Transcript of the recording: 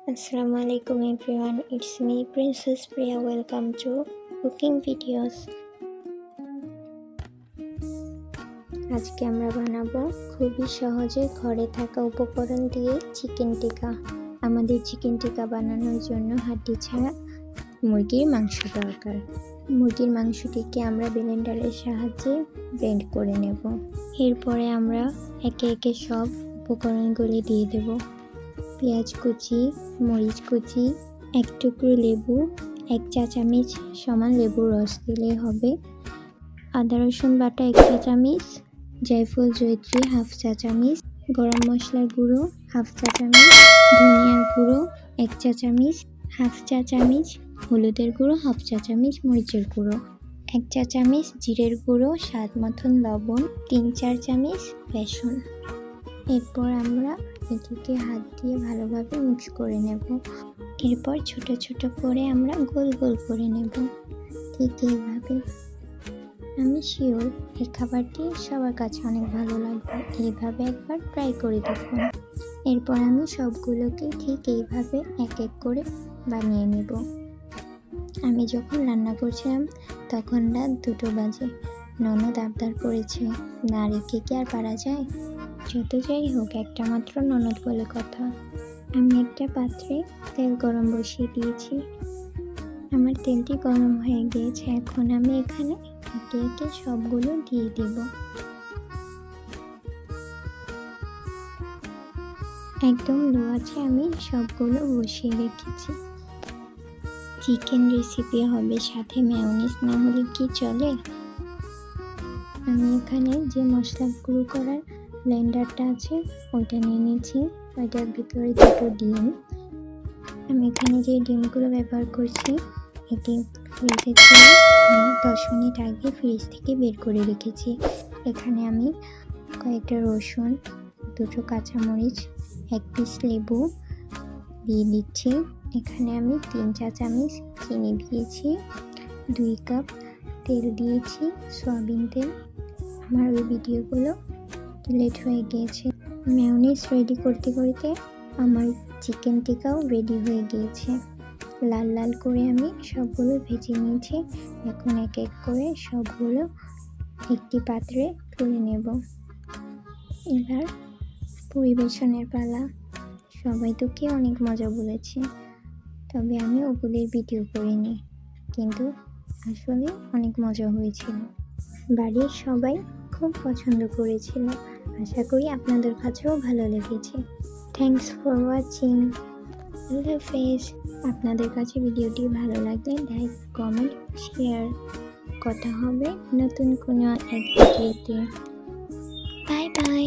Assalamualaikum everyone, it's me Princess Priya. Welcome to cooking videos. আজকে আমরা বানাবো খুবই সহজে ঘরে থাকা উপকরণ দিয়ে চিকেন টিক্কা। আমাদের চিকেন টিক্কা বানানোর জন্য হাড্ডি ছাড়া মুরগির মাংস দরকার। মুরগির মাংসটিকে আমরা ব্লেন্ডারের সাহায্যে ব্লেন্ড করে নেব। এরপরে আমরা একে একে সব উপকরণগুলি দিয়ে দেব। পেঁয়াজ কুচি, মরিচ কুচি, এক টুকরো লেবু, 1 চা চামচ সমান লেবুর রস দিলেই হবে। আদা রসুন বাটা 1 চা চামচ, জায়ফল জয়িত্রী 1/2 চা চামচ, গরম মশলার গুঁড়ো 1/2 চা চামচ, ধনিয়ার গুঁড়ো 1 চা চামচ, 1/2 চা চামচ হলুদের গুঁড়ো, 1/2 চা চামচ মরিচের গুঁড়ো, 1 চা চামচ জিরের গুঁড়ো, স্বাদ মতন লবণ, 3-4 চামচ বেসন। এরপর আমরা এটিকে হাত দিয়ে ভালোভাবে মিক্স করে নেব। এরপর ছোট ছোট করে আমরা গোল গোল করে নেব, ঠিক এইভাবে। আমি শিওর এই খাবারটি সবার কাছে অনেক ভালো লাগবে, এইভাবে একবার ট্রাই করে দেখুন। এরপর আমি সবগুলোকে ঠিক এইভাবে এক এক করে বানিয়ে নেব। আমি যখন রান্না করছিলাম তখন রাত 2টো বাজে। ননদ আবদার করেছে, না রেখে কি আর পারা যায়? যত যাই হোক, একটা মাত্র ননদ বলে কথা। আমি একটা পাত্রে তেল গরম বসিয়ে দিয়েছি। আমার তেলটি গরম হয়ে গিয়েছে। এখন আমি এখানে একে একে সবগুলো দিয়ে দেব। একদম লো আছে আমি সবগুলো বসিয়ে রেখেছি। চিকেন রেসিপি হবে, সাথে মেয়োনিজ না হলে কি চলে? আমি এখানে যে মশলা গুঁড়ো করার ব্লেন্ডারটা আছে ওইটা নিয়ে নিয়েছি। ওইটার ভিতরে 2টো ডিম। আমি এখানে যে ডিমগুলো ব্যবহার করছি এটি ফ্রিজে ছিল, আমি 10 মিনিট আগে ফ্রিজ থেকে বের করে রেখেছি। এখানে আমি কয়েকটা রসুন, 2টো কাঁচামরিচ, 1 পিস লেবু দিয়ে দিচ্ছি। এখানে আমি 3 চা চামচ চিনি দিয়েছি, 2 কাপ তেল দিয়েছি, সয়াবিন তেল। আমার ওই ভিডিওগুলো লেট হয়ে গিয়েছে। মেয়োনিজ রেডি করতে করতে আমার চিকেন টিক্কাও রেডি হয়ে গিয়েছে। লাল লাল করে আমি সবগুলো ভেজে নিয়েছি। এখন এক এক করে সবগুলো একটি পাত্রে তুলে নেব। এবার পরিবেশনের পালা। সবাই তো কে অনেক মজা বলেছে, তবে আমি ওগুলির ভিডিও করিনি, কিন্তু আসলে অনেক মজা হয়েছিল। বাড়ির সবাই খুব পছন্দ করেছিল। আশা করি আপনাদের কাছেও ভালো লেগেছে। Thanks for watching. আল্লাহ হাফেজ। আপনাদের কাছে ভিডিওটি ভালো লাগলে লাইক, কমেন্ট, শেয়ার। কথা হবে নতুন কোনো এক ভিডিওতে। Bye bye.